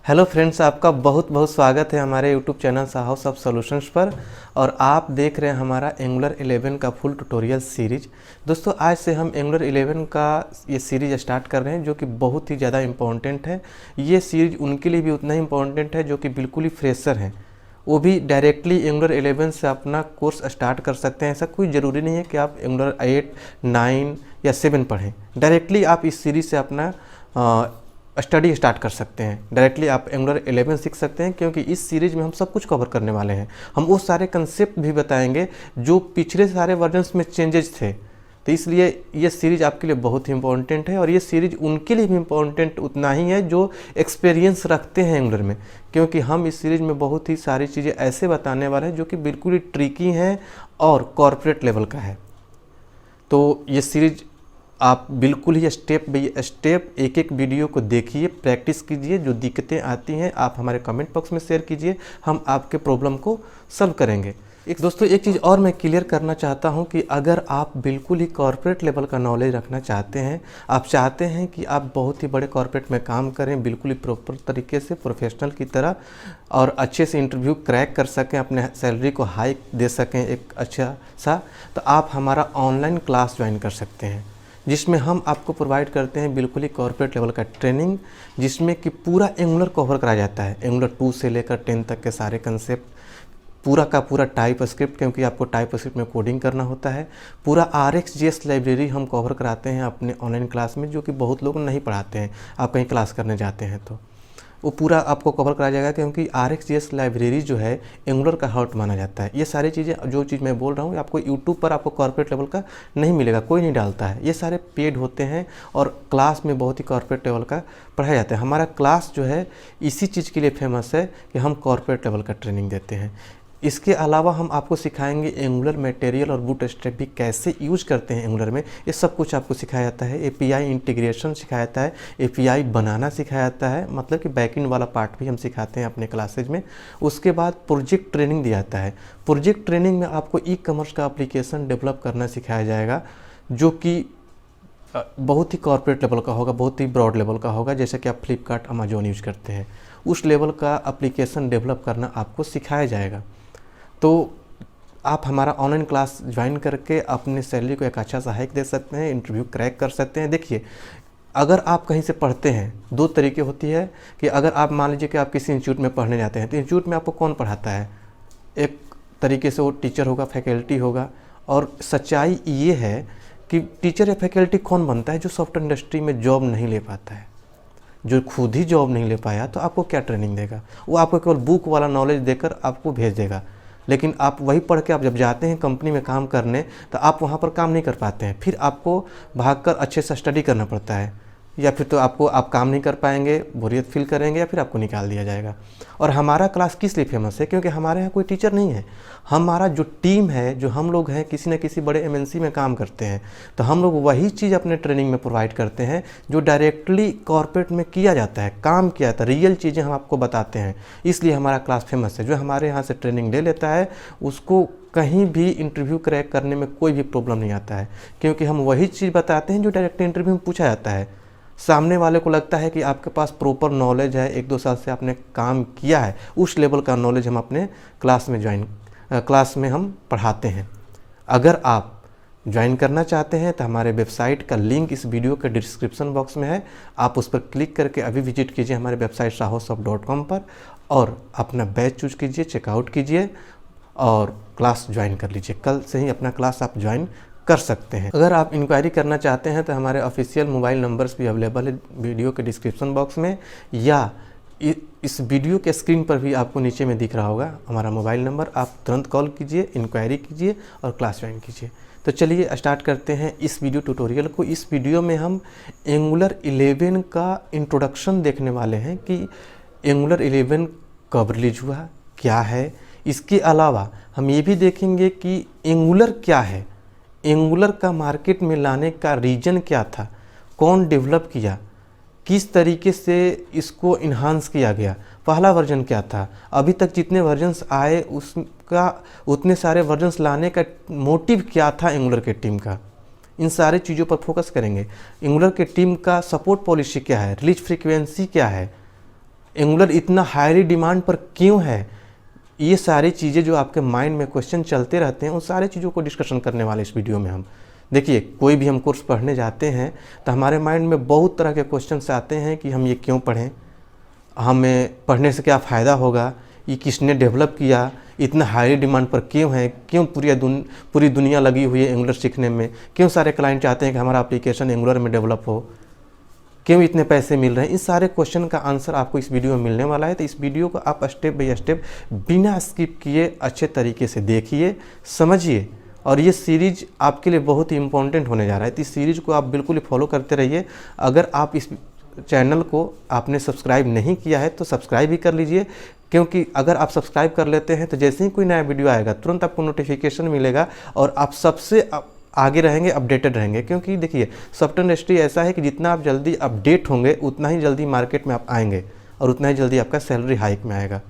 Hello friends, आपका बहुत बहुत स्वागत है हमारे YouTube channel house of solutions पर। और आप देख रहे हैं हमारा एंगुलर 11 का फुल ट्यूटोरियल सीरीज। दोस्तों, आज से हम एंगुलर 11 का ये सीरीज स्टार्ट कर रहे हैं, जो कि बहुत ही ज़्यादा इम्पोर्टेंट है। ये सीरीज उनके लिए भी उतना ही इम्पोर्टेंट है जो कि बिल्कुल ही फ्रेशर हैं। वो भी डायरेक्टली एंगुलर 11 से अपना कोर्स स्टार्ट कर सकते हैं। ऐसा कोई ज़रूरी नहीं है कि आप एंगुलर 8, 9 या 7 पढ़ें। डायरेक्टली आप इस सीरीज से अपना स्टडी स्टार्ट कर सकते हैं। डायरेक्टली आप एंगुलर 11 सीख सकते हैं, क्योंकि इस सीरीज में हम सब कुछ कवर करने वाले हैं। हम वो सारे कंसेप्ट भी बताएंगे जो पिछले सारे वर्जन्स में चेंजेस थे। तो इसलिए ये सीरीज आपके लिए बहुत ही इंपॉर्टेंट है, और ये सीरीज उनके लिए भी इम्पोर्टेंट उतना ही है जो एक्सपीरियंस रखते हैं एंगुलर में, क्योंकि हम इस सीरीज में बहुत ही सारी चीज़ें ऐसे बताने वाले हैं जो कि बिल्कुल ही ट्रिकी हैं और कॉर्पोरेट लेवल का है। तो ये सीरीज आप बिल्कुल ही स्टेप बाय स्टेप एक एक वीडियो को देखिए, प्रैक्टिस कीजिए। जो दिक्कतें आती हैं आप हमारे कमेंट बॉक्स में शेयर कीजिए, हम आपके प्रॉब्लम को सॉल्व करेंगे। दोस्तों, एक चीज़ और मैं क्लियर करना चाहता हूं कि अगर आप बिल्कुल ही कॉर्पोरेट लेवल का नॉलेज रखना चाहते हैं, आप चाहते हैं कि आप बहुत ही बड़े कॉर्पोरेट में काम करें बिल्कुल ही प्रॉपर तरीके से, प्रोफेशनल की तरह, और अच्छे से इंटरव्यू क्रैक कर सकें, अपने सैलरी को हाई दे सकें एक अच्छा सा, तो आप हमारा ऑनलाइन क्लास ज्वाइन कर सकते हैं, जिसमें हम आपको प्रोवाइड करते हैं बिल्कुल ही कॉर्पोरेट लेवल का ट्रेनिंग, जिसमें कि पूरा एंगुलर कवर कराया जाता है। एंगुलर 2 से लेकर 10 तक के सारे कंसेप्ट, पूरा का पूरा टाइप स्क्रिप्ट, क्योंकि आपको टाइप स्क्रिप्ट में कोडिंग करना होता है। पूरा RxJS लाइब्रेरी हम कवर कराते हैं अपने ऑनलाइन क्लास में, जो कि बहुत लोग नहीं पढ़ाते हैं। आप कहीं क्लास करने जाते हैं तो वो पूरा आपको कवर कराया जाएगा, क्योंकि RxJS लाइब्रेरी जो है एंगुलर का हार्ट माना जाता है। ये सारी चीज़ें, जो चीज़ मैं बोल रहा हूँ, आपको यूट्यूब पर आपको कॉर्पोरेट लेवल का नहीं मिलेगा, कोई नहीं डालता है। ये सारे पेड होते हैं और क्लास में बहुत ही कॉर्पोरेट लेवल का पढ़ाया जाता है। हमारा क्लास जो है इसी चीज़ के लिए फेमस है कि हम कॉर्पोरेट लेवल का ट्रेनिंग देते हैं। इसके अलावा हम आपको सिखाएंगे एंगुलर मटेरियल और बूटस्ट्रैप भी कैसे यूज करते हैं एंगुलर में। ये सब कुछ आपको सिखाया जाता है। API इंटीग्रेशन सिखाया जाता है, API बनाना सिखाया जाता है, मतलब कि बैकएंड वाला पार्ट भी हम सिखाते हैं अपने क्लासेज में। उसके बाद प्रोजेक्ट ट्रेनिंग दिया जाता है। प्रोजेक्ट ट्रेनिंग में आपको ई-कॉमर्स का एप्लीकेशन डेवलप करना सिखाया जाएगा, जो कि बहुत ही कॉर्पोरेट लेवल का होगा, बहुत ही ब्रॉड लेवल का होगा। जैसे कि आप फ्लिपकार्ट, अमेजोन यूज करते हैं, उस लेवल का एप्लीकेशन डेवलप करना आपको सिखाया जाएगा। तो आप हमारा ऑनलाइन क्लास ज्वाइन करके अपने सैलरी को एक अच्छा सा हाइक दे सकते हैं, इंटरव्यू क्रैक कर सकते हैं। देखिए, अगर आप कहीं से पढ़ते हैं, दो तरीके होती है कि अगर आप मान लीजिए कि आप किसी इंस्टीट्यूट में पढ़ने जाते हैं, तो इंस्टीट्यूट में आपको कौन पढ़ाता है? एक तरीके से वो टीचर होगा, फैकल्टी होगा। और सच्चाई ये है कि टीचर या फैकल्टी कौन बनता है? जो सॉफ्टवेयर इंडस्ट्री में जॉब नहीं ले पाता है, जो खुद ही जॉब नहीं ले पाया, तो आपको क्या ट्रेनिंग देगा? वो आपको केवल बुक वाला नॉलेज देकर आपको भेज देगा। लेकिन आप वही पढ़ के आप जब जाते हैं कंपनी में काम करने, तो आप वहाँ पर काम नहीं कर पाते हैं। फिर आपको भागकर अच्छे से स्टडी करना पड़ता है, या फिर तो आप काम नहीं कर पाएंगे, बोरियत फील करेंगे, या फिर आपको निकाल दिया जाएगा। और हमारा क्लास किस लिए फेमस है? क्योंकि हमारे यहाँ कोई टीचर नहीं है। हमारा जो टीम है, जो हम लोग हैं, किसी न किसी बड़े MNC में काम करते हैं, तो हम लोग वही चीज़ अपने ट्रेनिंग में प्रोवाइड करते हैं जो डायरेक्टली कॉर्पोरेट में किया जाता है, काम किया जाता है, रियल चीज़ें हम आपको बताते हैं। इसलिए हमारा क्लास फेमस है। जो हमारे यहाँ से ट्रेनिंग ले लेता है, उसको कहीं भी इंटरव्यू क्रैक करने में कोई भी प्रॉब्लम नहीं आता है, क्योंकि हम वही चीज़ बताते हैं जो डायरेक्टली इंटरव्यू में पूछा जाता है। सामने वाले को लगता है कि आपके पास प्रॉपर नॉलेज है, 1-2 साल से आपने काम किया है, उस लेवल का नॉलेज हम अपने क्लास में हम पढ़ाते हैं। अगर आप ज्वाइन करना चाहते हैं तो हमारे वेबसाइट का लिंक इस वीडियो के डिस्क्रिप्शन बॉक्स में है। आप उस पर क्लिक करके अभी विजिट कीजिए हमारे वेबसाइट sahosoft.com पर, और अपना बैच चूज कीजिए, चेकआउट कीजिए और क्लास ज्वाइन कर लीजिए। कल से ही अपना क्लास आप ज्वाइन कर सकते हैं। अगर आप इंक्वायरी करना चाहते हैं तो हमारे ऑफिशियल मोबाइल नंबर्स भी अवेलेबल है वीडियो के डिस्क्रिप्शन बॉक्स में, या इस वीडियो के स्क्रीन पर भी आपको नीचे में दिख रहा होगा हमारा मोबाइल नंबर। आप तुरंत कॉल कीजिए, इंक्वायरी कीजिए और क्लास ज्वाइन कीजिए। तो चलिए स्टार्ट करते हैं इस वीडियो ट्यूटोरियल को। इस वीडियो में हम एंगुलर 11 का इंट्रोडक्शन देखने वाले हैं कि एंगुलर 11 कब रिलीज हुआ, क्या है। इसके अलावा हम ये भी देखेंगे कि एंगुलर क्या है, एंगुलर का मार्केट में लाने का रीजन क्या था, कौन डेवलप किया, किस तरीके से इसको इन्हांस किया गया, पहला वर्जन क्या था, अभी तक जितने वर्जन्स आए उसका उतने सारे वर्जन्स लाने का मोटिव क्या था एंगुलर के टीम का। इन सारे चीज़ों पर फोकस करेंगे। एंगुलर के टीम का सपोर्ट पॉलिसी क्या है, रिलीज फ्रीक्वेंसी क्या है, एंगुलर इतना हाईली डिमांड पर क्यों है, ये सारी चीज़ें जो आपके माइंड में क्वेश्चन चलते रहते हैं, उन सारी चीज़ों को डिस्कशन करने वाले इस वीडियो में हम। देखिए, कोई भी हम कोर्स पढ़ने जाते हैं तो हमारे माइंड में बहुत तरह के क्वेश्चंस आते हैं कि हम ये क्यों पढ़ें, हमें पढ़ने से क्या फ़ायदा होगा, ये किसने डेवलप किया, इतना हाई डिमांड पर क्यों है, क्यों पूरी दुनिया लगी हुई है एंगुलर सीखने में, क्यों सारे क्लाइंट चाहते हैं कि हमारा एप्लीकेशन एंगुलर में डेवलप हो, क्यों इतने पैसे मिल रहे हैं। इस सारे क्वेश्चन का आंसर आपको इस वीडियो में मिलने वाला है। तो इस वीडियो को आप स्टेप बाय स्टेप बिना स्किप किए अच्छे तरीके से देखिए, समझिए, और ये सीरीज आपके लिए बहुत ही इंपॉर्टेंट होने जा रहा है। तो इस सीरीज को आप बिल्कुल ही फॉलो करते रहिए। अगर आप इस चैनल को आपने सब्सक्राइब नहीं किया है तो सब्सक्राइब भी कर लीजिए, क्योंकि अगर आप सब्सक्राइब कर लेते हैं तो जैसे ही कोई नया वीडियो आएगा तुरंत आपको नोटिफिकेशन मिलेगा और आप सबसे आगे रहेंगे, अपडेटेड रहेंगे। क्योंकि देखिए, सॉफ्टवेयर इंडस्ट्री ऐसा है कि जितना आप जल्दी अपडेट होंगे उतना ही जल्दी मार्केट में आप आएंगे और उतना ही जल्दी आपका सैलरी हाइक में आएगा।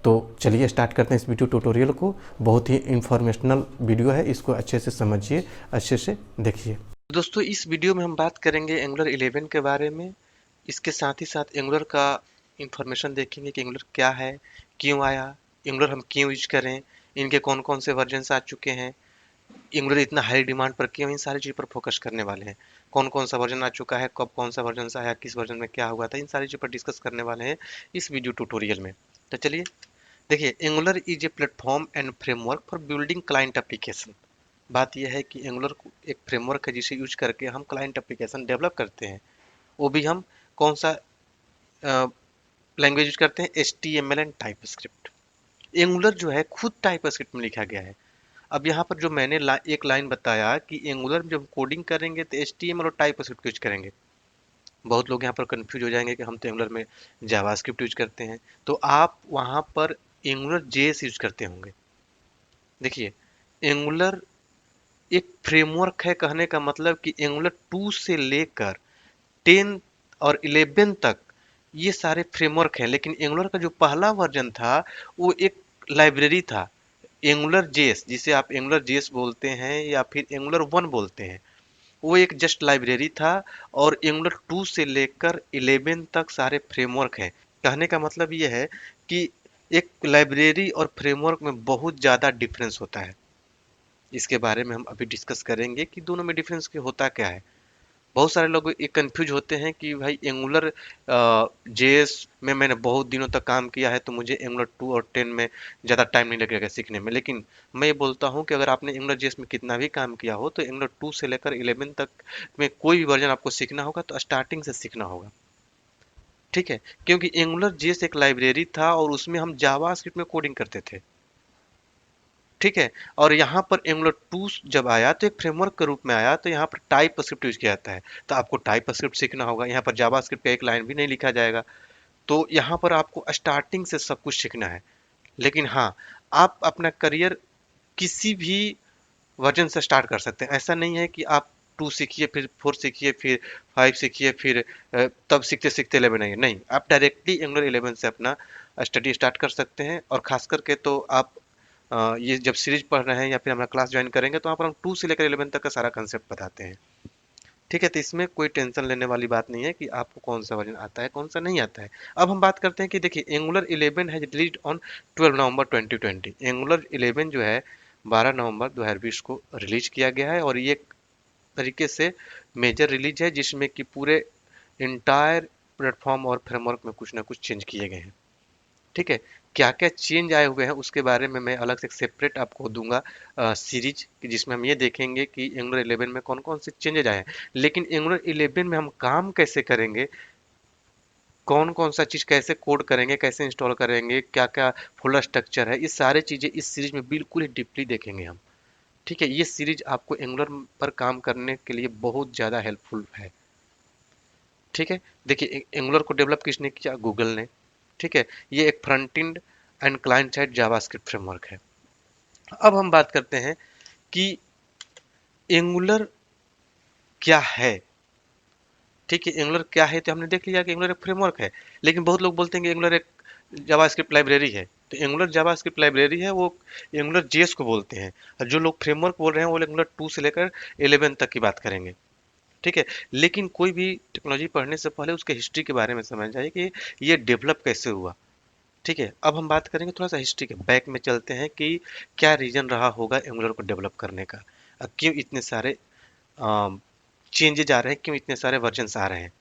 तो चलिए स्टार्ट करते हैं इस वीडियो ट्यूटोरियल को। बहुत ही इंफॉर्मेशनल वीडियो है, इसको अच्छे से समझिए, अच्छे से देखिए। दोस्तों, इस वीडियो में हम बात करेंगे एंगुलर 11 के बारे में। इसके साथ ही साथ एंगुलर का इंफॉर्मेशन देखेंगे कि एंगुलर क्या है, क्यों आया, एंगुलर हम क्यों यूज करें, इनके कौन कौन से वर्जन आ चुके हैं, एंगुलर इतना हाई डिमांड पर क्यों, इन सारी चीज़ पर फोकस करने वाले हैं। कौन कौन सा वर्जन आ चुका है, कब कौन सा वर्जन आया, किस वर्जन में क्या हुआ था, इन सारी चीज़ पर डिस्कस करने वाले हैं इस वीडियो ट्यूटोरियल में। तो चलिए देखिए, angular is a platform and framework for building client application. बात यह है कि एंगुलर एक फ्रेमवर्क है जिसे यूज करके हम क्लाइंट एप्लीकेशन डेवलप करते हैं। वो भी हम कौन सा लैंग्वेज यूज करते हैं, HTML एंड टाइपस्क्रिप्ट। एंगुलर जो है खुद टाइपस्क्रिप्ट में लिखा गया है। अब यहाँ पर जो मैंने एक लाइन बताया कि एंगुलर में जब कोडिंग करेंगे तो HTML और टाइपस्क्रिप्ट यूज करेंगे। बहुत लोग यहाँ पर कंफ्यूज हो जाएंगे कि हम तो एंगुलर में जावास्क्रिप्ट यूज करते हैं, तो आप वहाँ पर एंगुलर JS यूज करते होंगे। देखिए, एंगुलर एक फ्रेमवर्क है, कहने का मतलब कि एंगुलर 2 से लेकर 10 और 11 तक ये सारे फ्रेमवर्क हैं। लेकिन एंगुलर का जो पहला वर्जन था वो एक लाइब्रेरी था, एंगुलर JS, जिसे आप एंगुलर JS बोलते हैं या फिर एंगुलर 1 बोलते हैं। वो एक जस्ट लाइब्रेरी था और एंगुलर 2 से लेकर 11 तक सारे फ्रेमवर्क हैं। कहने का मतलब ये है कि एक लाइब्रेरी और फ्रेमवर्क में बहुत ज़्यादा डिफरेंस होता है। इसके बारे में हम अभी डिस्कस करेंगे कि दोनों में डिफरेंस होता क्या है। बहुत सारे लोग ये कंफ्यूज होते हैं कि भाई एंगुलर JS में मैंने बहुत दिनों तक काम किया है तो मुझे एंगुलर 2 और 10 में ज़्यादा टाइम नहीं लगेगा सीखने में। लेकिन मैं ये बोलता हूँ कि अगर आपने एंगुलर JS में कितना भी काम किया हो तो एंगुलर 2 से लेकर 11 तक में कोई भी वर्जन आपको सीखना होगा तो स्टार्टिंग से सीखना होगा। ठीक है, क्योंकि एंगुलर JS एक लाइब्रेरी था और उसमें हम जावास्क्रिप्ट में कोडिंग करते थे। ठीक है, और यहाँ पर एंगुलर 2 जब आया तो एक फ्रेमवर्क के रूप में आया, तो यहाँ पर टाइपस्क्रिप्ट यूज किया जाता है। तो आपको टाइपस्क्रिप्ट सीखना होगा। यहाँ पर जावास्क्रिप्ट का एक लाइन भी नहीं लिखा जाएगा। तो यहाँ पर आपको स्टार्टिंग से सब कुछ सीखना है। लेकिन हाँ, आप अपना करियर किसी भी वर्जन से स्टार्ट कर सकते हैं। ऐसा नहीं है कि आप 2 सीखिए, फिर 4 सीखिए, फिर 5 सीखिए, फिर तब सीखते सीखते 11 आइए। नहीं, आप डायरेक्टली एंगुलर 11 से अपना स्टडी स्टार्ट कर सकते हैं। और खास करके तो आप ये जब सीरीज पढ़ रहे हैं या फिर हमारा क्लास ज्वाइन करेंगे तो वहाँ पर हम 2 से लेकर 11 तक का सारा कंसेप्ट बताते हैं। ठीक है, तो इसमें कोई टेंशन लेने वाली बात नहीं है कि आपको कौन सा वर्जन आता है, कौन सा नहीं आता है। अब हम बात करते हैं कि देखिए, एंगुलर 11 है रिलीज ऑन 12 नवंबर 2020। एंगुलर 11 जो है 12 नवंबर 2020 को रिलीज किया गया है और ये एक तरीके से मेजर रिलीज है जिसमें कि पूरे इंटायर प्लेटफॉर्म और फ्रेमवर्क में कुछ ना कुछ चेंज किए गए हैं। ठीक है, क्या क्या चेंज आए हुए हैं उसके बारे में मैं अलग से सेपरेट आपको दूंगा सीरीज, जिसमें हम ये देखेंगे कि एंगुलर 11 में कौन कौन से चेंजेज आए हैं। लेकिन एंगुलर 11 में हम काम कैसे करेंगे, कौन कौन सा चीज़ कैसे कोड करेंगे, कैसे इंस्टॉल करेंगे, क्या क्या फोल्डर स्ट्रक्चर है, ये सारे चीज़ें इस सीरीज में बिल्कुल ही डीपली देखेंगे हम। ठीक है, ये सीरीज आपको एंगुलर पर काम करने के लिए बहुत ज़्यादा हेल्पफुल है। ठीक है, देखिए, एंगुलर को डेवलप किसने किया, गूगल ने। ठीक है, ये एक front end and client side JavaScript framework है। अब हम बात करते हैं कि एंगुलर क्या है। ठीक है, एंगुलर क्या है तो हमने देख लिया कि एंगुलर एक फ्रेमवर्क है। लेकिन बहुत लोग बोलते हैं कि एंगुलर एक जावास्क्रिप्ट लाइब्रेरी है। तो एंगुलर जावास्क्रिप्ट लाइब्रेरी है, वो एंगुलर JS को बोलते हैं। और जो लोग फ्रेमवर्क बोल रहे हैं वो एंगुलर 2 से लेकर 11 तक की बात करेंगे। ठीक है। लेकिन कोई भी टेक्नोलॉजी पढ़ने से पहले उसके हिस्ट्री के बारे में समझ जाए कि ये डेवलप कैसे हुआ। ठीक है, अब हम बात करेंगे थोड़ा सा हिस्ट्री के बैक में चलते हैं कि क्या रीजन रहा होगा एंगुलर को डेवलप करने का, क्यों इतने सारे चेंजेज आ रहे हैं, क्यों इतने सारे वर्जन्स आ रहे हैं।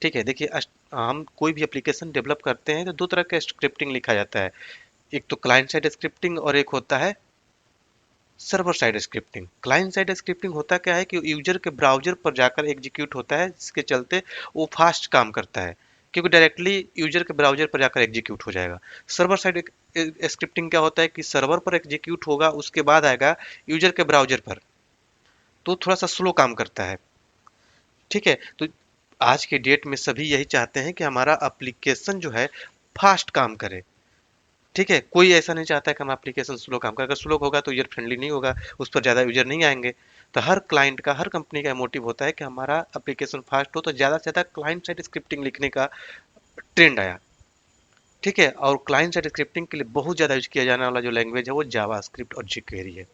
ठीक है, देखिए हम कोई भी एप्लीकेशन डेवलप करते हैं तो दो तरह का स्क्रिप्टिंग लिखा जाता है। एक तो क्लाइंट साइड स्क्रिप्टिंग और एक होता है server side scripting. Client side scripting होता क्या है कि यूजर के ब्राउजर पर जाकर एग्जीक्यूट होता है, जिसके चलते वो फास्ट काम करता है, क्योंकि डायरेक्टली यूजर के ब्राउजर पर जाकर एग्जीक्यूट हो जाएगा। सर्वर साइड स्क्रिप्टिंग क्या होता है कि सर्वर पर एग्जीक्यूट होगा, उसके बाद आएगा यूजर के ब्राउजर पर, तो थोड़ा सा स्लो काम करता है। ठीक है, तो आज के डेट में सभी यही चाहते हैं कि हमारा एप्लीकेशन जो है फास्ट काम करे। ठीक है, कोई ऐसा नहीं चाहता कि हम एप्लीकेशन स्लो काम करें। अगर स्लो होगा तो यूजर फ्रेंडली नहीं होगा, उस पर ज़्यादा यूजर नहीं आएंगे। तो हर क्लाइंट का, हर कंपनी का मोटिव होता है कि हमारा एप्लीकेशन फास्ट हो, तो ज़्यादा से ज़्यादा क्लाइंट साइड स्क्रिप्टिंग लिखने का ट्रेंड आया। ठीक है, और क्लाइंट साइड स्क्रिप्टिंग के लिए बहुत ज़्यादा यूज किया जाने वाला जो लैंग्वेज है वो जावा स्क्रिप्ट और jQuery है।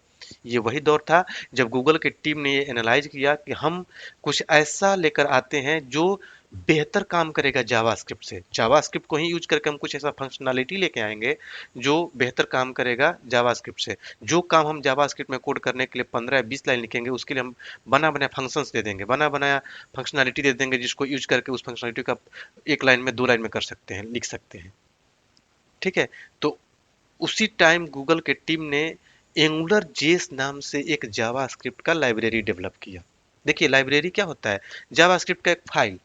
ये वही दौर था जब गूगल की टीम ने ये एनालाइज किया कि हम कुछ ऐसा लेकर आते हैं जो बेहतर काम करेगा जावास्क्रिप्ट से। जावास्क्रिप्ट को ही यूज करके हम कुछ ऐसा फंक्शनैलिटी लेके आएंगे जो बेहतर काम करेगा जावास्क्रिप्ट से। जो काम हम जावास्क्रिप्ट में कोड करने के लिए 15 या 20 लाइन लिखेंगे, उसके लिए हम बना बनाया फंक्शंस दे देंगे, बना बनाया फंक्शनैलिटी दे देंगे, जिसको यूज करके उस फंक्शनैलिटी का 1 लाइन में 2 लाइन में कर सकते हैं, लिख सकते हैं। ठीक है, तो उसी टाइम गूगल के टीम ने एंगुलर जेस नाम से एक जावास्क्रिप्ट का लाइब्रेरी डेवलप किया। देखिए लाइब्रेरी क्या होता है, जावास्क्रिप्ट का एक फाइल।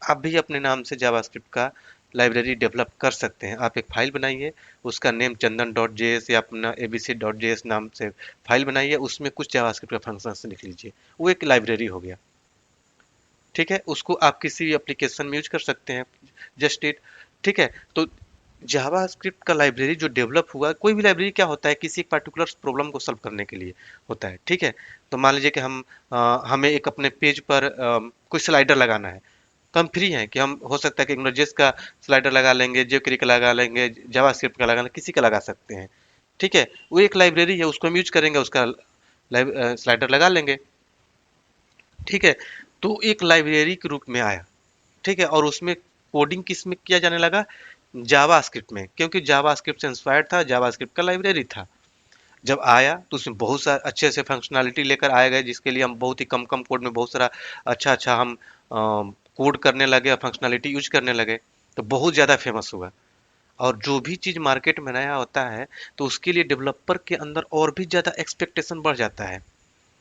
आप भी अपने नाम से जावास्क्रिप्ट का लाइब्रेरी डेवलप कर सकते हैं। आप एक फाइल बनाइए, उसका नेम चंदन डॉट जेएस या अपना एबीसी डॉट जेएस नाम से फाइल बनाइए, उसमें कुछ जावास्क्रिप्ट का फंक्शन लिख लीजिए, वो एक लाइब्रेरी हो गया। ठीक है, उसको आप किसी भी एप्लीकेशन में यूज कर सकते हैं, जस्ट इट। ठीक है, तो जावास्क्रिप्ट का लाइब्रेरी जो डेवलप हुआ, कोई भी लाइब्रेरी क्या होता है, किसी एक पर्टिकुलर प्रॉब्लम को सॉल्व करने के लिए होता है। ठीक है, तो मान लीजिए कि हमें एक अपने पेज पर कोई स्लाइडर लगाना है, तो हम फ्री हैं कि हम, हो सकता है कि इग्नोजेस का स्लाइडर लगा लेंगे, jQuery का लगा लेंगे, जावास्क्रिप्ट का लगा लेंगे, किसी का लगा सकते हैं। ठीक है, वो एक लाइब्रेरी है, उसको हम यूज करेंगे, उसका स्लाइडर लगा लेंगे। ठीक है, तो एक लाइब्रेरी के रूप में आया। ठीक है, और उसमें कोडिंग किस में किया जाने लगा, जावास्क्रिप्ट में, क्योंकि जावास्क्रिप्ट से इंस्पायर्ड था, जावास्क्रिप्ट का लाइब्रेरी था। जब आया तो उसमें बहुत सारे अच्छे से फंक्शनैलिटी लेकर आए गए, जिसके लिए हम बहुत ही कम कम कोड में बहुत सारा अच्छा अच्छा हम कोड करने लगे और फंक्शनैलिटी यूज करने लगे, तो बहुत ज़्यादा फेमस हुआ। और जो भी चीज़ मार्केट में नया होता है तो उसके लिए डेवलपर के अंदर और भी ज़्यादा एक्सपेक्टेशन बढ़ जाता है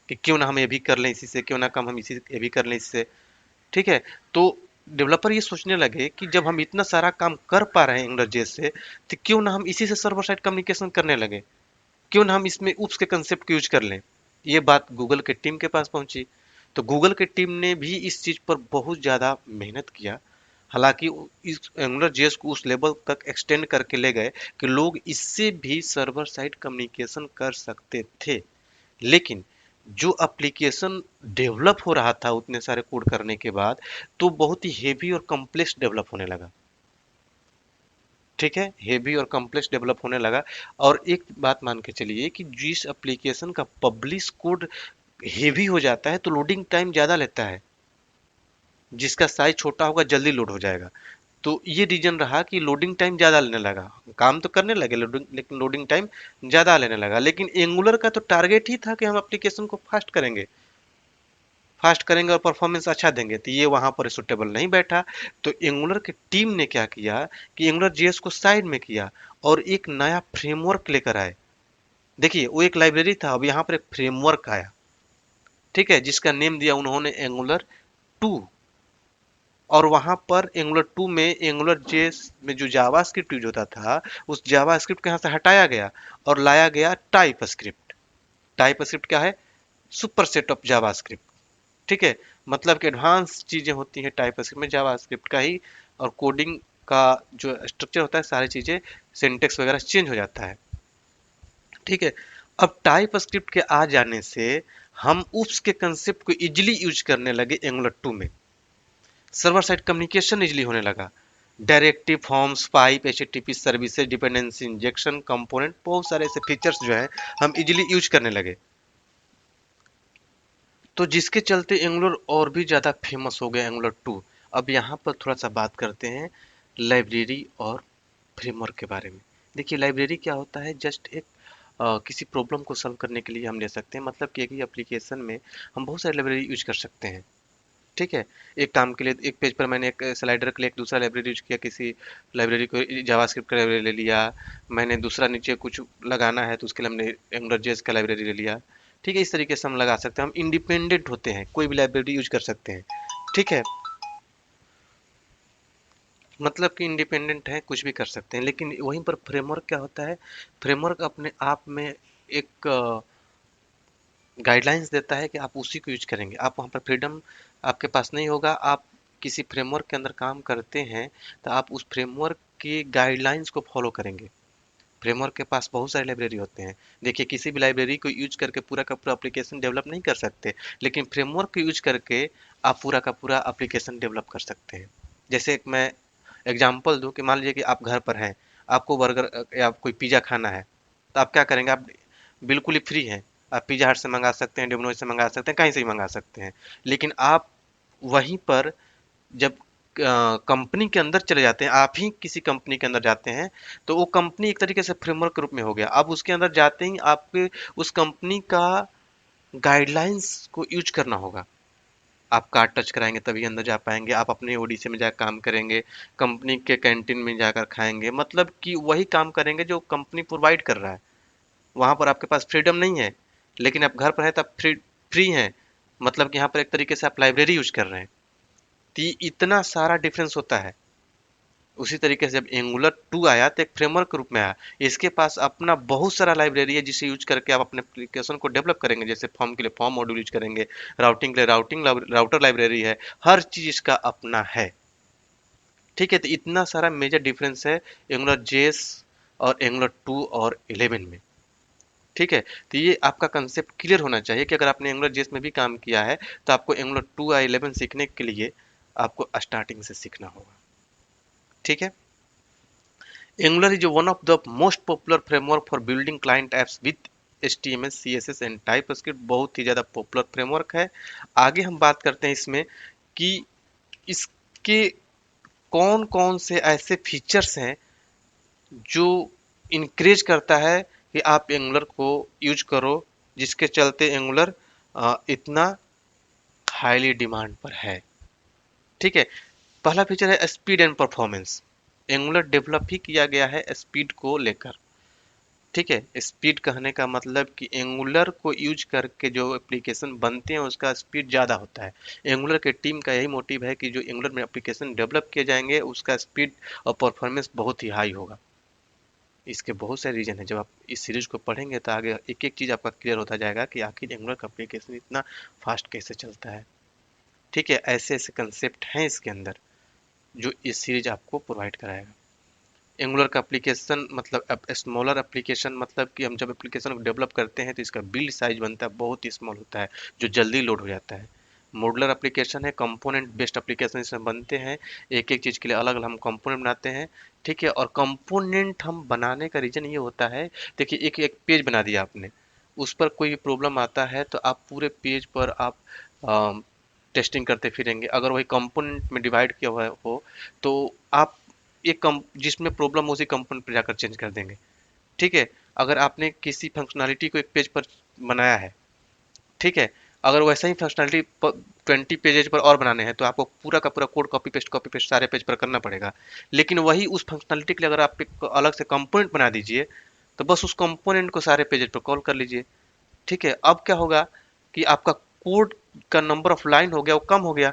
कि क्यों ना हम ये भी कर लें इसी से, क्यों ना कम हम इसी ये भी कर लें इससे। ठीक है, तो डेवलपर ये सोचने लगे कि जब हम इतना सारा काम कर पा रहे हैं एंगुलर जेएस से, तो क्यों ना हम इसी से सर्वर साइड कम्युनिकेशन करने लगे, क्यों ना हम इसमें उप्स के कंसेप्ट को यूज कर लें। ये बात गूगल के टीम के पास पहुंची, तो गूगल के टीम ने भी इस चीज पर बहुत ज्यादा मेहनत किया। हालांकि इस एंगुलर जेएस को उस लेवल तक एक्सटेंड करके ले गए कि लोग इससे भी सर्वर साइड कम्युनिकेशन कर सकते थे। लेकिन जो एप्लीकेशन डेवलप हो रहा था उतने सारे कोड करने के बाद, तो बहुत ही हेवी और कॉम्प्लेक्स डेवलप होने लगा। ठीक है, हेवी और कॉम्प्लेक्स डेवलप होने लगा। और एक बात मान के चलिए कि जिस एप्लीकेशन का पब्लिश कोड हेवी हो जाता है तो लोडिंग टाइम ज़्यादा लेता है, जिसका साइज छोटा होगा जल्दी लोड हो जाएगा। तो ये रीजन रहा कि लोडिंग टाइम ज़्यादा लेने लगा। काम तो करने लगे लोडिंग, लेकिन लोडिंग टाइम ज़्यादा लेने लगा। लेकिन एंगुलर का तो टारगेट ही था कि हम एप्लीकेशन को फास्ट करेंगे और परफॉर्मेंस अच्छा देंगे, तो ये वहां पर सुटेबल नहीं बैठा। तो एंगुलर की टीम ने क्या किया कि एंगुलर जेएस को साइड में किया और एक नया फ्रेमवर्क लेकर आए। देखिए वो एक लाइब्रेरी था, अब यहाँ पर एक फ्रेमवर्क आया। ठीक है, जिसका नेम दिया उन्होंने एंगुलर 2। और वहां पर एंगुलर 2 में एंगुलर जेएस में जो जावास्क्रिप्ट यूज होता था, उस जावास्क्रिप्ट को यहाँ से हटाया गया और लाया गया टाइप स्क्रिप्ट। टाइप स्क्रिप्ट क्या है, सुपर सेट ऑफ जावास्क्रिप्ट। ठीक है, मतलब कि एडवांस चीजें होती हैं टाइप स्क्रिप्ट में, जावास्क्रिप्ट का ही। और कोडिंग का जो स्ट्रक्चर होता है, सारी चीजें सिंटेक्स वगैरह चेंज हो जाता है। ठीक है, अब टाइप स्क्रिप्ट के आ जाने से हम उस के कंसेप्ट को इजिली यूज करने लगे एंगुलर 2 में। सर्वर साइड कम्युनिकेशन इजिली होने लगा। Directive forms, pipe, HTTP services, dependency injection, component, बहुत सारे ऐसे फीचर्स जो है हम इजिली यूज करने लगे। तो जिसके चलते एंगुलर और भी ज़्यादा फेमस हो गया, एंगुलर 2। अब यहाँ पर थोड़ा सा बात करते हैं लाइब्रेरी और फ्रेमवर्क के बारे में। देखिए लाइब्रेरी क्या होता है, जस्ट एक किसी प्रॉब्लम को सॉल्व करने के लिए हम ले सकते हैं। मतलब कि एक ही एप्लीकेशन में हम बहुत सारी लाइब्रेरी यूज कर सकते हैं। ठीक है, एक काम के लिए एक पेज पर मैंने एक स्लाइडर के लिए एक दूसरा लाइब्रेरी यूज किया, किसी लाइब्रेरी को जावास्क्रिप्ट का लाइब्रेरी ले लिया, मैंने दूसरा नीचे कुछ लगाना है तो उसके लिए हमने एंगुलर जेएस का लाइब्रेरी ले लिया। ठीक है, इस तरीके से हम लगा सकते हैं, हम इंडिपेंडेंट होते हैं, कोई भी लाइब्रेरी यूज कर सकते हैं। ठीक है, मतलब कि इंडिपेंडेंट है, कुछ भी कर सकते हैं। लेकिन वहीं पर फ्रेमवर्क क्या होता है, फ्रेमवर्क अपने आप में एक गाइडलाइंस देता है कि आप उसी को यूज करेंगे। आप वहाँ पर फ्रीडम आपके पास नहीं होगा। आप किसी फ्रेमवर्क के अंदर काम करते हैं तो आप उस फ्रेमवर्क की गाइडलाइंस को फॉलो करेंगे। फ्रेमवर्क के पास बहुत सारे लाइब्रेरी होते हैं। देखिए किसी भी लाइब्रेरी को यूज करके पूरा का पूरा एप्लीकेशन डेवलप नहीं कर सकते, लेकिन फ्रेमवर्क को यूज करके आप पूरा का पूरा एप्लीकेशन डेवलप कर सकते हैं। जैसे एक मैं एग्जांपल दूं कि मान लीजिए कि आप घर पर हैं, आपको बर्गर या कोई पिज़्ज़ा खाना है, तो आप क्या करेंगे, आप बिल्कुल ही फ्री हैं, आप पिज़्ज़ा हट से मंगा सकते हैं, डोमिनोज से मंगा सकते हैं, कहीं से भी मंगा सकते हैं। लेकिन आप वहीं पर जब कंपनी के अंदर चले जाते हैं, आप ही किसी कंपनी के अंदर जाते हैं, तो वो कंपनी एक तरीके से फ्रेमवर्क के रूप में हो गया। अब उसके अंदर जाते ही आपके उस कंपनी का गाइडलाइंस को यूज करना होगा। आप कार्ड टच कराएंगे तभी अंदर जा पाएंगे, आप अपने ओडीसी में जाकर काम करेंगे, कंपनी के कैंटीन में जाकर खाएंगे, मतलब कि वही काम करेंगे जो कंपनी प्रोवाइड कर रहा है। वहां पर आपके पास फ्रीडम नहीं है। लेकिन आप घर पर हैं तो आप फ्री फ्री हैं, मतलब कि यहाँ पर एक तरीके से आप लाइब्रेरी यूज कर रहे हैं। तो इतना सारा डिफरेंस होता है। उसी तरीके से जब एंगुलर 2 आया तो एक फ्रेमवर्क के रूप में आया। इसके पास अपना बहुत सारा लाइब्रेरी है जिसे यूज करके आप अपने एप्लीकेशन को डेवलप करेंगे। जैसे फॉर्म के लिए फॉर्म मॉड्यूल यूज करेंगे, राउटिंग के लिए राउटिंग राउटर लाइब्रेरी है, हर चीज इसका अपना है। ठीक है, तो इतना सारा मेजर डिफरेंस है एंगुलर जेएस और एंगुलर 2 और 11 में। ठीक है, तो ये आपका कंसेप्ट क्लियर होना चाहिए कि अगर आपने एंगुलर जेएस में भी काम किया है तो आपको एंगुलर 2 या 11 सीखने के लिए आपको स्टार्टिंग से सीखना होगा। ठीक है, Angular is one of the most popular framework for building client apps with HTML, CSS and TypeScript। बहुत ही ज़्यादा पॉपुलर फ्रेमवर्क है। आगे हम बात करते हैं इसमें कि इसके कौन कौन से ऐसे फीचर्स हैं जो इनक्रेज करता है कि आप एंगुलर को यूज करो, जिसके चलते एंगुलर इतना हाईली डिमांड पर है। ठीक है, पहला फीचर है speed and performance. Angular develop ही किया गया है स्पीड को लेकर। ठीक है, स्पीड कहने का मतलब कि एंगुलर को यूज करके जो एप्लीकेशन बनते हैं उसका स्पीड ज़्यादा होता है। एंगुलर के टीम का यही मोटिव है कि जो एंगुलर में एप्लीकेशन डेवलप किए जाएंगे उसका स्पीड और परफॉर्मेंस बहुत ही हाई होगा। इसके बहुत सारे रीजन है। जब आप इस सीरीज को पढ़ेंगे तो आगे एक एक चीज़ आपका क्लियर होता जाएगा कि आखिर एंगुलर का एप्लीकेशन इतना फास्ट कैसे चलता है। ठीक है, ऐसे ऐसे कंसेप्ट हैं इसके अंदर जो इस सीरीज आपको प्रोवाइड कराएगा। एंगुलर का एप्लीकेशन मतलब स्मॉलर एप्लीकेशन, मतलब कि हम जब एप्लीकेशन को डेवलप करते हैं तो इसका बिल्ड साइज बनता है बहुत ही स्मॉल होता है, जो जल्दी लोड हो जाता है। मॉडुलर एप्लीकेशन है, कंपोनेंट बेस्ड एप्लीकेशन इसमें बनते हैं, एक एक चीज़ के लिए अलग अलग हम कंपोनेंट बनाते हैं। ठीक है, और कंपोनेंट हम बनाने का रीज़न ये होता है, देखिए एक एक पेज बना दिया आपने, उस पर कोई भी प्रॉब्लम आता है तो आप पूरे पेज पर आप टेस्टिंग करते फिरेंगे। अगर वही कंपोनेंट में डिवाइड किया हुआ हो तो आप एक कम जिसमें प्रॉब्लम उसी कंपोनेंट पर जाकर चेंज कर देंगे। ठीक है, अगर आपने किसी फंक्शनैलिटी को एक पेज पर बनाया है, ठीक है, अगर वैसा ही फंक्शनैलिटी 20 पेजेज पर और बनाने हैं तो आपको पूरा का पूरा कोड कॉपी पेस्ट सारे पेज पर करना पड़ेगा। लेकिन वही उस फंक्शनैलिटी के लिए अगर आप एक अलग से कंपोनेंट बना दीजिए तो बस उस कंपोनेंट को सारे पेजेज पर कॉल कर लीजिए। ठीक है, अब क्या होगा कि आपका कोड का नंबर ऑफ लाइन हो गया, वो कम हो गया।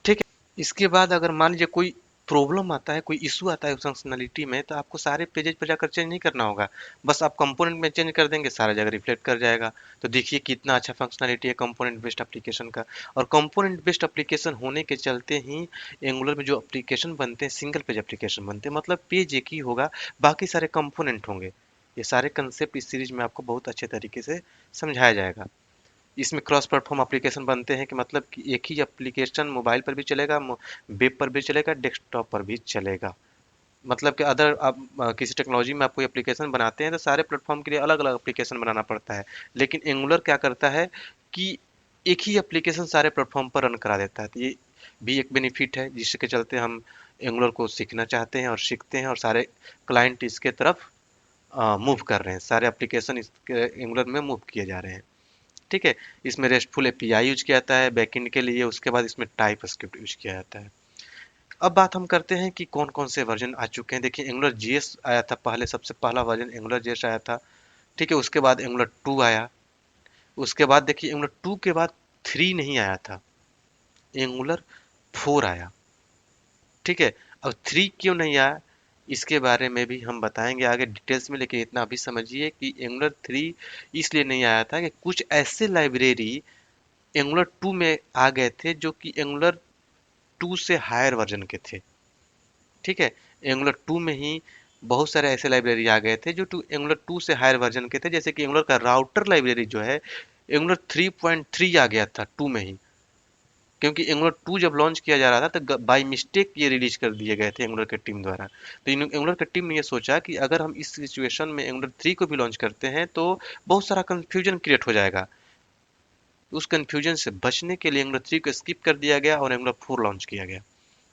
ठीक है, इसके बाद अगर मान लीजिए कोई प्रॉब्लम आता है, कोई इशू आता है उस फंक्शनलिटी में, तो आपको सारे पेजेज पर जाकर चेंज नहीं करना होगा, बस आप कंपोनेंट में चेंज कर देंगे, सारा जगह रिफ्लेक्ट कर जाएगा। तो देखिए कितना अच्छा फंक्शनलिटी है कंपोनेंट बेस्ड एप्लीकेशन का। और कंपोनेंट बेस्ड एप्लीकेशन होने के चलते ही एंगुलर में जो एप्लीकेशन बनते हैं सिंगल पेज एप्लीकेशन बनते हैं, मतलब पेज एक ही होगा, बाकी सारे कंपोनेंट होंगे। ये सारे कंसेप्ट इस सीरीज में आपको बहुत अच्छे तरीके से समझाया जाएगा। इसमें क्रॉस प्लेटफॉर्म एप्लीकेशन बनते हैं कि मतलब कि एक ही एप्लीकेशन मोबाइल पर भी चलेगा, वेब पर भी चलेगा, डेस्कटॉप पर भी चलेगा। मतलब कि अदर आप किसी टेक्नोलॉजी में आप कोई एप्लीकेशन बनाते हैं तो सारे प्लेटफॉर्म के लिए अलग अलग एप्लीकेशन बनाना पड़ता है। लेकिन एंगुलर क्या करता है कि एक ही एप्लीकेशन सारे प्लेटफॉर्म पर रन करा देता है। तो ये भी एक बेनिफिट है जिसके चलते हम एंगुलर को सीखना चाहते हैं और सीखते हैं, और सारे क्लाइंट इसके तरफ मूव कर रहे हैं, सारे एप्लीकेशन इसके एंगुलर में मूव किए जा रहे हैं। ठीक है, इसमें रेस्टफुल एपीआई यूज किया जाता है बैकएंड के लिए, उसके बाद इसमें टाइप स्क्रिप्ट यूज किया जाता है। अब बात हम करते हैं कि कौन कौन से वर्जन आ चुके हैं। देखिए एंगुलर जीएस आया था पहले, सबसे पहला वर्जन एंगुलर जीएस आया था। ठीक है, उसके बाद एंगुलर 2 आया। उसके बाद देखिए एंगुलर 2 के बाद 3 नहीं आया था, एंगुलर 4 आया। ठीक है, अब 3 क्यों नहीं आया इसके बारे में भी हम बताएंगे आगे डिटेल्स में, लेकिन इतना अभी समझिए कि एंगुलर 3 इसलिए नहीं आया था कि कुछ ऐसे लाइब्रेरी एंगुलर 2 में आ गए थे जो कि एंगुलर 2 से हायर वर्जन के थे। ठीक है, एंगुलर 2 में ही बहुत सारे ऐसे लाइब्रेरी आ गए थे जो एंगुलर 2 से हायर वर्जन के थे, जैसे कि एंगुलर का राउटर लाइब्रेरी जो है एंगुलर 3.3 आ गया था 2 में ही। क्योंकि एंगुलर 2 जब लॉन्च किया जा रहा था तो बाय मिस्टेक ये रिलीज कर दिए गए थे एंगुलर के टीम द्वारा। तो एंगुलर के टीम ने ये सोचा कि अगर हम इस सिचुएशन में एंगुलर 3 को भी लॉन्च करते हैं तो बहुत सारा कंफ्यूजन क्रिएट हो जाएगा। उस कंफ्यूजन से बचने के लिए एंगुलर 3 को स्किप कर दिया गया और एंगुलर 4 लॉन्च किया गया।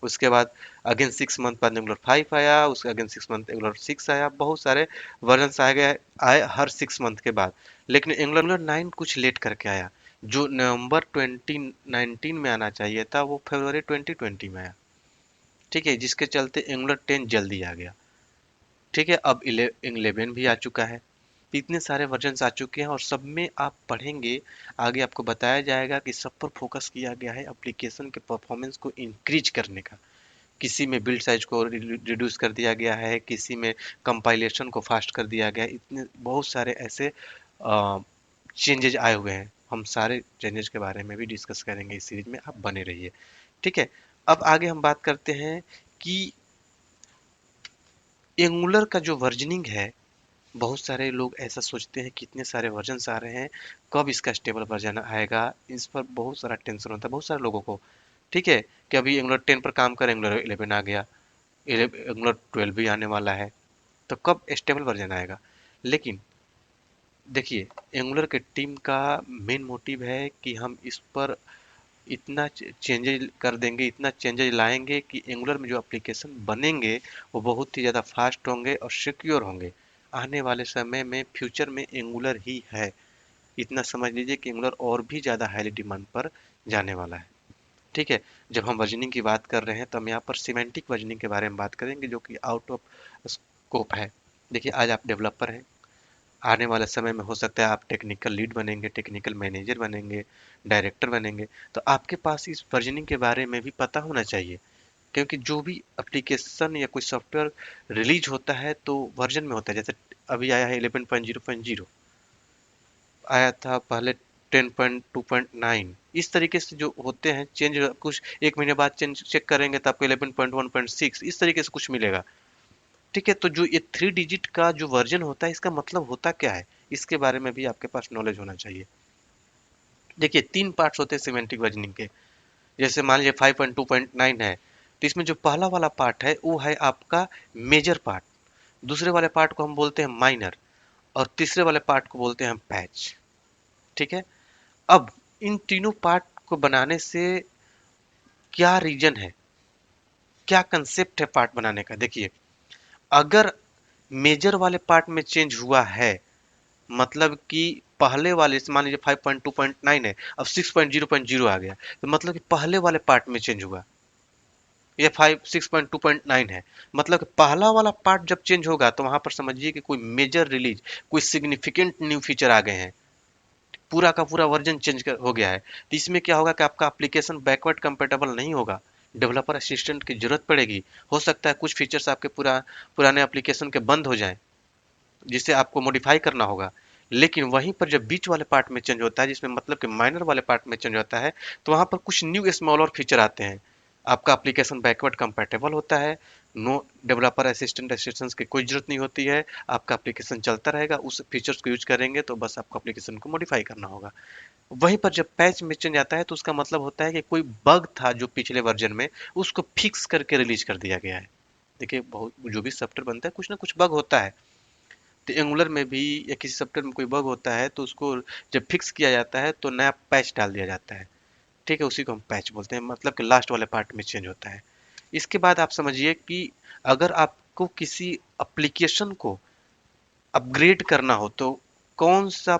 उसके बाद अगेन 6 मंथ बाद एंगुलर 5 आया, उसके अगेन 6 मंथ एंगुलर 6 आया, बहुत सारे वर्जन आ गए आए हर 6 मंथ के बाद। लेकिन एंगुलर 9 कुछ लेट करके आया, जो नवंबर 2019 में आना चाहिए था वो फरवरी 2020 में आया। ठीक है, जिसके चलते एंगुलर 10 जल्दी आ गया। ठीक है, अब 11 भी आ चुका है। तो इतने सारे वर्जन्स आ चुके हैं और सब में आप पढ़ेंगे, आगे आपको बताया जाएगा कि सब पर फोकस किया गया है एप्लीकेशन के परफॉर्मेंस को इंक्रीज करने का। किसी में बिल्ड साइज को रिड्यूस कर दिया गया है, किसी में कंपाइलेशन को फास्ट कर दिया गया है, इतने बहुत सारे ऐसे चेंजेज आए हुए हैं। हम सारे चेंजेस के बारे में भी डिस्कस करेंगे इस सीरीज में, आप बने रहिए। ठीक है, अब आगे हम बात करते हैं कि एंगुलर का जो वर्जनिंग है, बहुत सारे लोग ऐसा सोचते हैं कि इतने सारे वर्जन्स आ रहे हैं, कब इसका स्टेबल वर्जन आएगा, इस पर बहुत सारा टेंशन होता है बहुत सारे लोगों को। ठीक है, कि अभी एंगुलर 10 पर काम कर एंगुलर 11 आ गया, एंगुलर 12 भी आने वाला है, तो कब स्टेबल वर्जन आएगा। लेकिन देखिए एंगुलर के टीम का मेन मोटिव है कि हम इस पर इतना चेंजेज कर देंगे, इतना चेंजेज लाएंगे कि एंगुलर में जो एप्लीकेशन बनेंगे वो बहुत ही ज़्यादा फास्ट होंगे और सिक्योर होंगे। आने वाले समय में फ्यूचर में एंगुलर ही है, इतना समझ लीजिए कि एंगुलर और भी ज़्यादा हाईली डिमांड पर जाने वाला है। ठीक है, जब हम वर्जनिंग की बात कर रहे हैं तो हम यहाँ पर सिमेंटिक वर्जनिंग के बारे में बात करेंगे जो कि आउट ऑफ स्कोप है। देखिए आज आप डेवलपर हैं, आने वाले समय में हो सकता है आप टेक्निकल लीड बनेंगे, टेक्निकल मैनेजर बनेंगे, डायरेक्टर बनेंगे, तो आपके पास इस वर्जनिंग के बारे में भी पता होना चाहिए। क्योंकि जो भी एप्लीकेशन या कोई सॉफ्टवेयर रिलीज होता है तो वर्जन में होता है। जैसे अभी आया है 11.0.0, आया था पहले 10.2.9, इस तरीके से जो होते हैं चेंज, कुछ एक महीने बाद चेंज चेक करेंगे तो आपको 11.1.6 इस तरीके से कुछ मिलेगा। ठीक है, तो जो ये 3 डिजिट का जो वर्जन होता है इसका मतलब होता क्या है, इसके बारे में भी आपके पास नॉलेज होना चाहिए। देखिए 3 पार्ट्स होते हैं सिमेंटिक वर्जनिंग के। जैसे मान लीजिए 5.2.9 है, तो इसमें जो पहला वाला पार्ट है वो है आपका मेजर पार्ट, दूसरे वाले पार्ट को हम बोलते हैं माइनर, और तीसरे वाले पार्ट को बोलते हैं पैच। ठीक है, अब इन तीनों पार्ट को बनाने से क्या रीजन है, क्या कंसेप्ट है पार्ट बनाने का। देखिए अगर मेजर वाले पार्ट में चेंज हुआ है, मतलब कि पहले वाले से मान लीजिए 5.2.9 है, अब 6.0.0 आ गया, तो मतलब कि पहले वाले पार्ट में चेंज हुआ। ये 6.2.9 है, मतलब कि पहला वाला पार्ट जब चेंज होगा तो वहां पर समझिए कि कोई मेजर रिलीज, कोई सिग्निफिकेंट न्यू फीचर आ गए हैं, पूरा का पूरा वर्जन चेंज हो गया है। तो इसमें क्या होगा कि आपका एप्लीकेशन बैकवर्ड कंपेटेबल नहीं होगा, डेवलपर असिस्टेंट की जरूरत पड़ेगी। हो सकता है कुछ फीचर्स आपके पुराने एप्लीकेशन के बंद हो जाएं, जिसे आपको मॉडिफाई करना होगा। लेकिन वहीं पर जब बीच वाले पार्ट में चेंज होता है, जिसमें मतलब कि माइनर वाले पार्ट में चेंज होता है, तो वहां पर कुछ न्यू स्मॉलर फीचर आते हैं, आपका एप्लीकेशन बैकवर्ड कंपैटिबल होता है, नो डेवलपर असिस्टेंट असिस्टेंस की कोई जरूरत नहीं होती है, आपका एप्लीकेशन चलता रहेगा, उस फीचर्स को यूज करेंगे तो बस आपको एप्लीकेशन को मॉडिफाई करना होगा। वहीं पर जब पैच में चेंज आता है तो उसका मतलब होता है कि कोई बग था जो पिछले वर्जन में, उसको फिक्स करके रिलीज कर दिया गया है। देखिए बहुत जो भी सॉफ्टवेयर बनता है कुछ ना कुछ बग होता है, तो एंगुलर में भी या किसी सॉफ्टवेयर में कोई बग होता है तो उसको जब फिक्स किया जाता है तो नया पैच डाल दिया जाता है। ठीक है, उसी को हम पैच बोलते हैं, मतलब कि लास्ट वाले पार्ट में चेंज होता है। इसके बाद आप समझिए कि अगर आपको किसी एप्लीकेशन को अपग्रेड करना हो तो कौन सा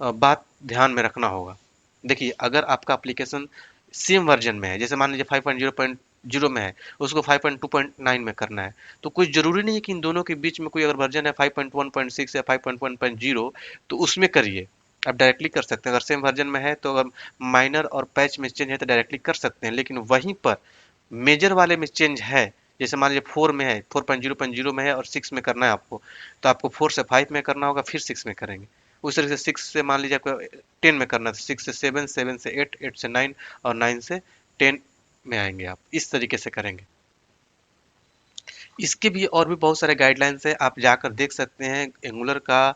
बात ध्यान में रखना होगा। देखिए, अगर आपका एप्लीकेशन सेम वर्जन में है, जैसे मान लीजिए 5.0.0 में है, उसको 5.2.9 में करना है, तो कोई जरूरी नहीं है कि इन दोनों के बीच में कोई अगर वर्जन है 5.1.6 या 5.1.0 तो उसमें करिए। आप डायरेक्टली कर सकते हैं, अगर सेम वर्जन में है तो अगर माइनर और पैच में चेंज है तो डायरेक्टली कर सकते हैं। लेकिन वहीं पर मेजर वाले में चेंज है, जैसे मान लीजिए 4 में है, 4.0.0 में है और 6 में करना है आपको, तो आपको 4 से 5 में करना होगा, फिर 6 में करेंगे। उस तरह से 6 से मान लीजिए आपको 10 में करना है, 6 से 7, 7 से 8, 8 से 9 और 9 से 10 में आएंगे। आप इस तरीके से करेंगे। इसके भी और भी बहुत सारे गाइडलाइंस है, आप जाकर देख सकते हैं। एंगुलर का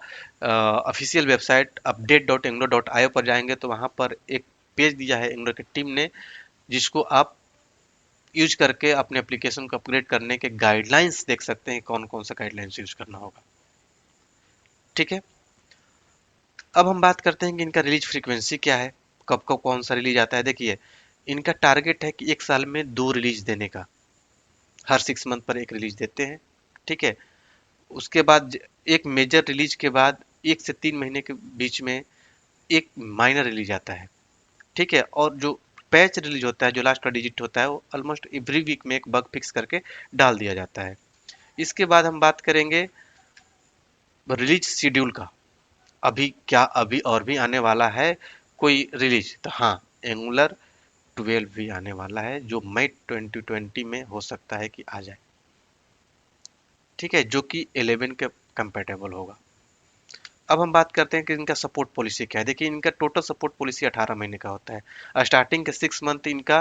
ऑफिशियल वेबसाइट update.angular.io पर जाएंगे तो वहां पर एक पेज दिया है एंगुलर की टीम ने, जिसको आप यूज करके अपने एप्लीकेशन को अपग्रेड करने के गाइडलाइंस देख सकते हैं, कौन कौन सा गाइडलाइंस यूज करना होगा। ठीक है, अब हम बात करते हैं कि इनका रिलीज फ्रीक्वेंसी क्या है, कब कब कौन सा रिलीज आता है। देखिए, इनका टारगेट है कि एक साल में 2 रिलीज देने का, हर 6 मंथ पर एक रिलीज देते हैं। ठीक है, उसके बाद एक मेजर रिलीज के बाद 1 से 3 महीने के बीच में एक माइनर रिलीज आता है। ठीक है, और जो पैच रिलीज होता है, जो लास्ट का डिजिट होता है, वो ऑलमोस्ट एवरी वीक में एक बग फिक्स करके डाल दिया जाता है। इसके बाद हम बात करेंगे रिलीज शेड्यूल का। अभी क्या अभी और भी आने वाला है कोई रिलीज? तो हाँ, एंगुलर 12 भी आने वाला है, जो मई 2020 में हो सकता है कि आ जाए। ठीक है, जो कि 11 के कंपेटेबल होगा। अब हम बात करते हैं कि इनका सपोर्ट पॉलिसी क्या है। देखिए, इनका टोटल सपोर्ट पॉलिसी 18 महीने का होता है। स्टार्टिंग के 6 मंथ इनका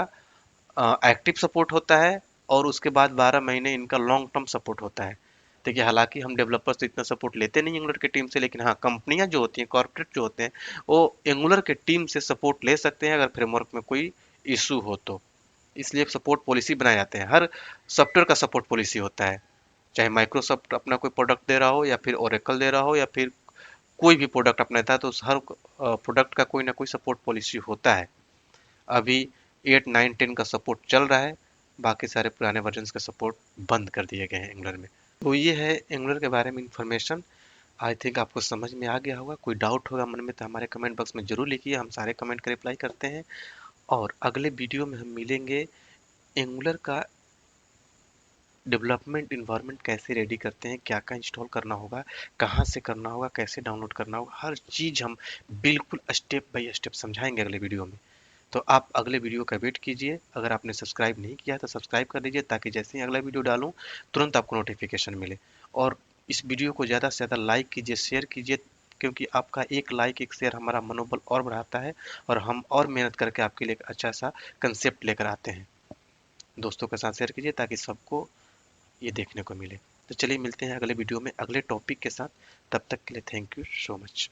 एक्टिव सपोर्ट होता है और उसके बाद 12 महीने इनका लॉन्ग टर्म सपोर्ट होता है। देखिए, हालांकि हम डेवलपर्स तो इतना सपोर्ट लेते नहीं एंगुलर की टीम से, लेकिन हाँ, कंपनियां जो होती हैं, कॉर्पोरेट जो होते हैं, वो एंगुलर के टीम से सपोर्ट ले सकते हैं अगर फ्रेमवर्क में कोई इशू हो तो। इसलिए सपोर्ट पॉलिसी बनाए जाते हैं। हर सॉफ्टवेयर का सपोर्ट पॉलिसी होता है, चाहे माइक्रोसॉफ्ट अपना कोई प्रोडक्ट दे रहा हो या फिर ओरेकल दे रहा हो या फिर कोई भी प्रोडक्ट अपना था, तो हर प्रोडक्ट का कोई ना कोई सपोर्ट पॉलिसी होता है। अभी 8, 9, 10 का सपोर्ट चल रहा है, बाकी सारे पुराने वर्जन का सपोर्ट बंद कर दिए गए हैं एंगुलर में। तो ये है एंगुलर के बारे में इंफॉर्मेशन। आई थिंक आपको समझ में आ गया होगा। कोई डाउट होगा मन में तो हमारे कमेंट बॉक्स में जरूर लिखिए, हम सारे कमेंट का रिप्लाई करते हैं। और अगले वीडियो में हम मिलेंगे एंगुलर का डेवलपमेंट इन्वायरमेंट कैसे रेडी करते हैं, क्या क्या इंस्टॉल करना होगा, कहाँ से करना होगा, कैसे डाउनलोड करना होगा, हर चीज़ हम बिल्कुल स्टेप बाय स्टेप समझाएंगे अगले वीडियो में। तो आप अगले वीडियो का वेट कीजिए। अगर आपने सब्सक्राइब नहीं किया तो सब्सक्राइब कर लीजिए, ताकि जैसे ही अगला वीडियो डालूं तुरंत आपको नोटिफिकेशन मिले। और इस वीडियो को ज़्यादा से ज़्यादा लाइक कीजिए, शेयर कीजिए, क्योंकि आपका एक लाइक एक शेयर हमारा मनोबल और बढ़ाता है और हम और मेहनत करके आपके लिए एक अच्छा सा कंसेप्ट लेकर आते हैं। दोस्तों के साथ शेयर कीजिए ताकि सबको ये देखने को मिले। तो चलिए मिलते हैं अगले वीडियो में अगले टॉपिक के साथ। तब तक के लिए थैंक यू सो मच।